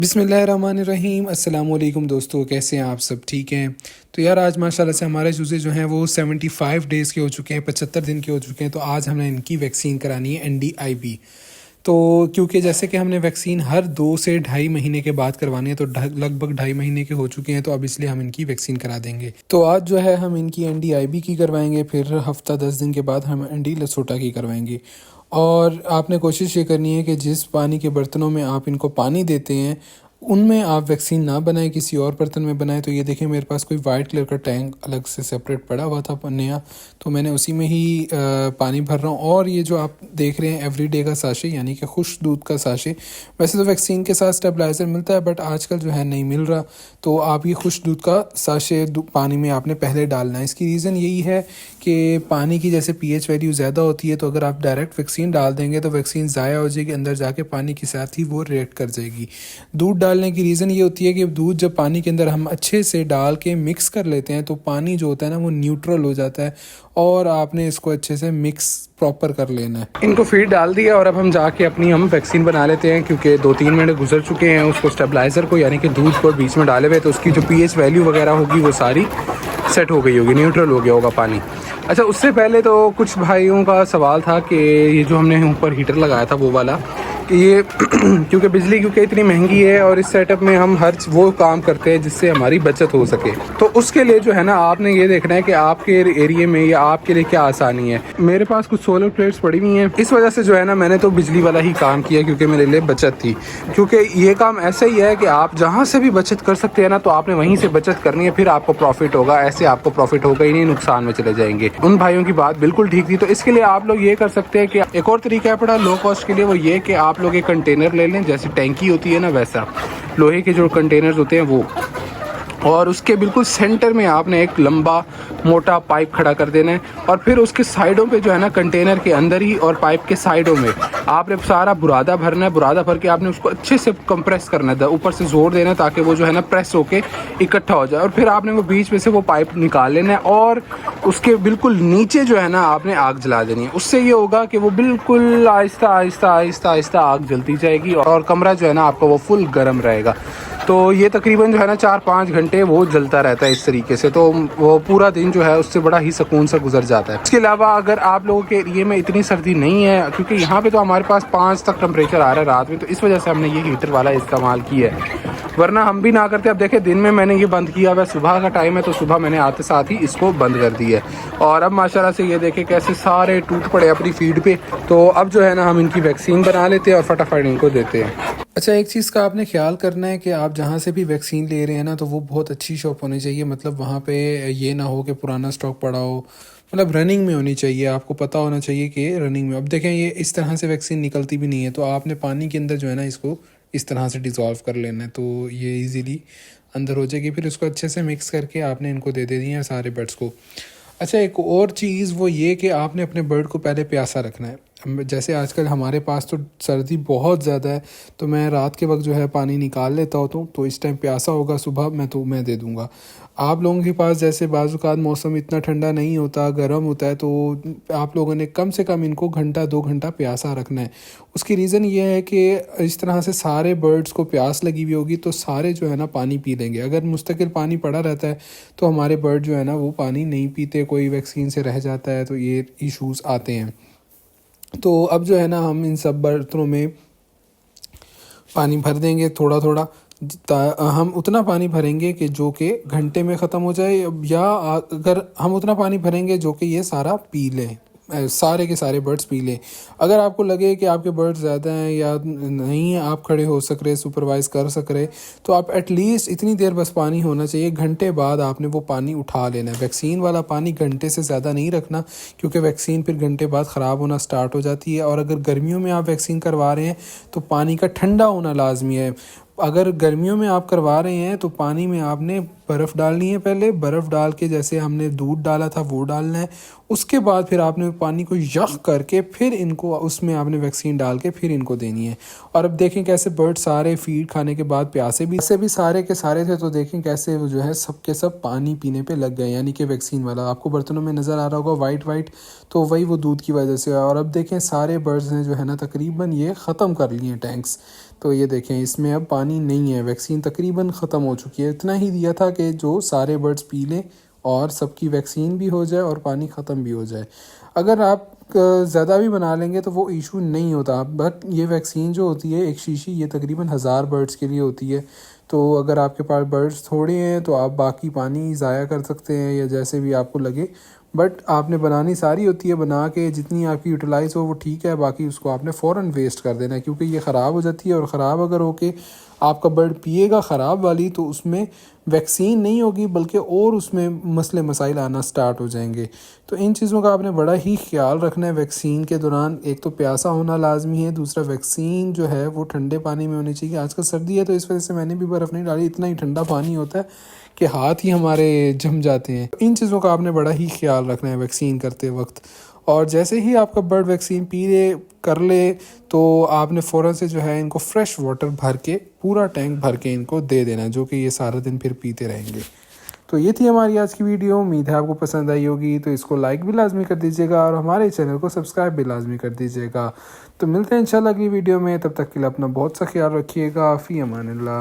بسم اللہ الرحمن الرحیم۔ السلام علیکم دوستو، کیسے ہیں آپ سب؟ ٹھیک ہیں؟ تو یار آج ماشاءاللہ سے ہمارے چوزے جو ہیں وہ 75 ڈیز کے ہو چکے ہیں، 75 دن کے ہو چکے ہیں۔ تو آج ہم نے ان کی ویکسین کرانی ہے NDIB۔ تو کیونکہ جیسے کہ ہم نے ویکسین ہر 2 سے 2.5 مہینے کے بعد کروانی ہے، تو لگ بھگ 2.5 مہینے کے ہو چکے ہیں، تو اب اس لیے ہم ان کی ویکسین کرا دیں گے۔ تو آج جو ہے ہم ان کی NDIB کی کروائیں گے، پھر ہفتہ 10 دن کے بعد ہم ND لسوٹا کی کروائیں گے۔ اور آپ نے کوشش یہ کرنی ہے کہ جس پانی کے برتنوں میں آپ ان کو پانی دیتے ہیں ان میں آپ ویکسین نہ بنائیں، کسی اور برتن میں بنائیں۔ تو یہ دیکھیں میرے پاس کوئی وائٹ کلر کا ٹینک الگ سے سپریٹ پڑا ہوا تھا نیا، تو میں نے اسی میں ہی پانی بھر رہا ہوں۔ اور یہ جو آپ دیکھ رہے ہیں ایوری ڈے کا ساشے، یعنی کہ خشک دودھ کا ساشے، ویسے تو ویکسین کے ساتھ اسٹیبلائزر ملتا ہے بٹ آج کل جو ہے نہیں مل رہا، تو آپ یہ خشک دودھ کا ساشے پانی میں آپ نے پہلے ڈالنا ہے۔ اس کی ریزن یہی ہے کہ پانی کی جیسے pH ویلیو زیادہ ہوتی ہے، تو اگر آپ ڈائریکٹ ویکسین ڈال دیں گے تو ویکسین ضائع ہو جائے گی، اندر جا کے پانی کے ساتھ ہی وہ ریئیکٹ کر جائے گی۔ دودھ ڈالنے کی ریزن یہ ہوتی ہے کہ دودھ جب پانی کے اندر ہم اچھے سے ڈال کے مکس کر لیتے ہیں تو پانی جو ہوتا ہے نا وہ نیوٹرل ہو جاتا ہے، اور آپ نے اس کو اچھے سے مکس پراپر کر لینا ہے۔ ان کو فیڈ ڈال دیا اور اب ہم جا کے اپنی ویکسین بنا لیتے ہیں، کیونکہ 2-3 منٹ گزر چکے ہیں اس کو اسٹیبلائزر کو، یعنی کہ دودھ کو بیچ میں ڈالے ہوئے، تو اس کی جو pH ویلیو وغیرہ ہوگی وہ ساری سیٹ ہو گئی ہوگی، نیوٹرل ہو گیا ہوگا پانی۔ اچھا، اس سے پہلے تو کچھ بھائیوں کا سوال تھا کہ یہ جو ہم نے اوپر ہیٹر لگایا تھا وہ والا، کہ یہ کیونکہ بجلی اتنی مہنگی ہے اور اس سیٹ اپ میں ہم ہر وہ کام کرتے ہیں جس سے ہماری بچت ہو سکے، تو اس کے لیے جو ہے نا آپ نے یہ دیکھنا ہے کہ آپ کے ایریے میں یا آپ کے لیے کیا آسانی ہے۔ میرے پاس کچھ سولر پلیٹس پڑی ہوئی ہیں، اس وجہ سے جو ہے نا میں نے تو بجلی والا ہی کام کیا، کیونکہ میرے لیے بچت تھی۔ کیونکہ یہ کام ایسا ہی ہے کہ آپ جہاں سے بھی بچت کر سکتے ہیں نا، تو آپ نے وہیں سے بچت کرنی ہے، پھر آپ کو پروفٹ ہوگا۔ ایسے آپ کو پروفٹ ہوگا ہی نہیں، نقصان میں چلے جائیں گے۔ ان بھائیوں کی بات بالکل ٹھیک تھی۔ تو اس کے لیے آپ لوگ یہ کر سکتے ہیں کہ ایک اور طریقہ ہے بڑا لو کاسٹ کے لیے، وہ یہ کہ آپ لوگ ایک کنٹینر لے لیں، جیسے ٹینکی ہوتی ہے نا ویسا، لوہے کے جو کنٹینرز ہوتے ہیں وہ، اور اس کے بالکل سینٹر میں آپ نے ایک لمبا موٹا پائپ کھڑا کر دینا ہے، اور پھر اس کے سائیڈوں پہ جو ہے نا کنٹینر کے اندر ہی اور پائپ کے سائیڈوں میں آپ نے سارا برادہ بھرنا ہے۔ برادہ بھر کے آپ نے اس کو اچھے سے کمپریس کرنا ہے، اوپر سے زور دینا ہے تاکہ وہ جو ہے نا پریس ہو کے اکٹھا ہو جائے، اور پھر آپ نے وہ بیچ میں سے وہ پائپ نکال لینا ہے، اور اس کے بالکل نیچے جو ہے نا آپ نے آگ جلا دینی ہے۔ اس سے یہ ہوگا کہ وہ بالکل آہستہ آہستہ آہستہ آہستہ آگ جلتی جائے گی، اور کمرہ جو ہے نا آپ کا وہ فل گرم رہے گا۔ تو یہ تقریباً جو ہے نا 4-5 گھنٹے وہ جلتا رہتا ہے اس طریقے سے، تو وہ پورا دن جو ہے اس سے بڑا ہی سکون سے گزر جاتا ہے۔ اس کے علاوہ اگر آپ لوگوں کے ایریے میں اتنی سردی نہیں ہے، کیونکہ یہاں پہ تو ہمارے پاس 5 تک ٹمپریچر آ رہا ہے رات میں، تو اس وجہ سے ہم نے یہ ہیٹر والا استعمال کیا ہے، ورنہ ہم بھی نہ کرتے۔ اب دیکھیں دن میں نے یہ بند کیا ہوا ہے، صبح کا ٹائم ہے تو صبح میں نے آتے ساتھ ہی اس کو بند کر دیا ہے، اور اب ماشاءاللہ سے یہ دیکھیں کیسے سارے ٹوٹ پڑے اپنی فیڈ پہ۔ تو اب جو ہے نا ہم ان کی ویکسین بنا لیتے ہیں اور فٹافٹ ان کو دیتے ہیں۔ اچھا، ایک چیز کا آپ نے خیال کرنا ہے کہ آپ جہاں سے بھی ویکسین لے رہے ہیں نا، تو وہ بہت اچھی شاپ ہونی چاہیے، مطلب وہاں پہ یہ نہ ہو کہ پرانا سٹاک پڑا ہو، مطلب رننگ میں ہونی چاہیے، آپ کو پتہ ہونا چاہیے کہ رننگ میں۔ اب دیکھیں یہ اس طرح سے ویکسین نکلتی بھی نہیں ہے، تو آپ نے پانی کے اندر جو ہے نا اس کو اس طرح سے ڈیزالو کر لینا ہے، تو یہ ایزیلی اندر ہو جائے گی۔ پھر اس کو اچھے سے مکس کر کے آپ نے ان کو دے دینی ہے سارے برڈس کو۔ اچھا، ایک اور چیز وہ یہ کہ آپ نے اپنے برڈ کو پہلے پیاسا رکھنا ہے۔ جیسے آج کل ہمارے پاس تو سردی بہت زیادہ ہے، تو میں رات کے وقت جو ہے پانی نکال لیتا ہوتا ہوں، تو اس ٹائم پیاسا ہوگا صبح میں دے دوں گا۔ آپ لوگوں کے پاس جیسے بعض اوقات موسم اتنا ٹھنڈا نہیں ہوتا، گرم ہوتا ہے، تو آپ لوگوں نے کم سے کم ان کو 1-2 گھنٹہ پیاسا رکھنا ہے۔ اس کی ریزن یہ ہے کہ اس طرح سے سارے برڈز کو پیاس لگی ہوئی ہوگی تو سارے جو ہے نا پانی پی لیں گے۔ اگر مستقل پانی پڑا رہتا ہے تو ہمارے برڈ جو ہے نا وہ پانی نہیں پیتے، کوئی ویکسین سے رہ جاتا ہے، تو یہ ایشوز آتے ہیں۔ تو اب جو ہے نا ہم ان سب برتنوں میں پانی بھر دیں گے تھوڑا تھوڑا، ہم اتنا پانی بھریں گے کہ جو کہ گھنٹے میں ختم ہو جائے، یا اگر ہم اتنا پانی بھریں گے جو کہ یہ سارا پی لیں، سارے کے سارے برڈز پی لیں۔ اگر آپ کو لگے کہ آپ کے برڈ زیادہ ہیں یا نہیں آپ کھڑے ہو سک رہے، سپروائز کر سک رہے، تو آپ ایٹ لیسٹ اتنی دیر بس پانی ہونا چاہیے، گھنٹے بعد آپ نے وہ پانی اٹھا لینا ہے۔ ویکسین والا پانی گھنٹے سے زیادہ نہیں رکھنا، کیونکہ ویکسین پھر گھنٹے بعد خراب ہونا سٹارٹ ہو جاتی ہے، اور اگر گرمیوں میں آپ ویکسین کروا رہے ہیں تو پانی کا ٹھنڈا ہونا لازمی ہے۔ اگر گرمیوں میں آپ کروا رہے ہیں تو پانی میں آپ نے برف ڈالنی ہے پہلے، برف ڈال کے جیسے ہم نے دودھ ڈالا تھا وہ ڈالنا ہے، اس کے بعد پھر آپ نے پانی کو یخ کر کے پھر ان کو اس میں آپ نے ویکسین ڈال کے پھر ان کو دینی ہے۔ اور اب دیکھیں کیسے برڈ سارے فیڈ کھانے کے بعد پیاسے بھی سارے کے سارے تھے، تو دیکھیں کیسے وہ جو ہے سب کے سب پانی پینے پہ لگ گئے، یعنی کہ ویکسین والا آپ کو برتنوں میں نظر آ رہا ہوگا وائٹ، تو وہی وہ دودھ کی وجہ سے۔ اور اب دیکھیں سارے برڈز نے جو ہے نا تقریباً یہ ختم کر لیے ہیں ٹینکس، تو یہ دیکھیں اس میں اب پانی نہیں ہے، ویکسین تقریباً ختم ہو چکی ہے، اتنا ہی دیا تھا کہ جو سارے برڈز پی لیں اور سب کی ویکسین بھی ہو جائے اور پانی ختم بھی ہو جائے۔ اگر آپ زیادہ بھی بنا لیں گے تو وہ ایشو نہیں ہوتا، بٹ یہ ویکسین جو ہوتی ہے ایک شیشی یہ تقریباً 1000 برڈز کے لیے ہوتی ہے، تو اگر آپ کے پاس برڈز تھوڑے ہیں تو آپ باقی پانی ضائع کر سکتے ہیں یا جیسے بھی آپ کو لگے، بٹ آپ نے بنانی ساری ہوتی ہے، بنا کے جتنی آپ کی یوٹیلائز ہو وہ ٹھیک ہے، باقی اس کو آپ نے فوراً ویسٹ کر دینا ہے، کیونکہ یہ خراب ہو جاتی ہے، اور خراب اگر ہو کے آپ کا برڈ پیے گا خراب والی تو اس میں ویکسین نہیں ہوگی بلکہ اور اس میں مسئلے مسائل آنا سٹارٹ ہو جائیں گے۔ تو ان چیزوں کا آپ نے بڑا ہی خیال رکھنا ہے ویکسین کے دوران، ایک تو پیاسا ہونا لازمی ہے، دوسرا ویکسین جو ہے وہ ٹھنڈے پانی میں ہونی چاہیے۔ آج کل سردی ہے تو اس وجہ سے میں نے بھی برف نہیں ڈالی، اتنا ہی ٹھنڈا پانی ہوتا ہے کہ ہاتھ ہی ہمارے جم جاتے ہیں۔ ان چیزوں کا آپ نے بڑا ہی خیال رکھنا ہے ویکسین کرتے وقت، اور جیسے ہی آپ کا برڈ ویکسین کر لے تو آپ نے فوراً سے جو ہے ان کو فریش واٹر بھر کے پورا ٹینک بھر کے ان کو دے دینا، جو کہ یہ سارا دن پھر پیتے رہیں گے۔ تو یہ تھی ہماری آج کی ویڈیو، امید ہے آپ کو پسند آئی ہوگی، تو اس کو لائک بھی لازمی کر دیجیے گا اور ہمارے چینل کو سبسکرائب بھی لازمی کر دیجیے گا۔ تو ملتے ہیں انشاءاللہ اگلی ویڈیو میں، تب تک کے لیے اپنا بہت سا خیال رکھیے گا، فی امان اللہ۔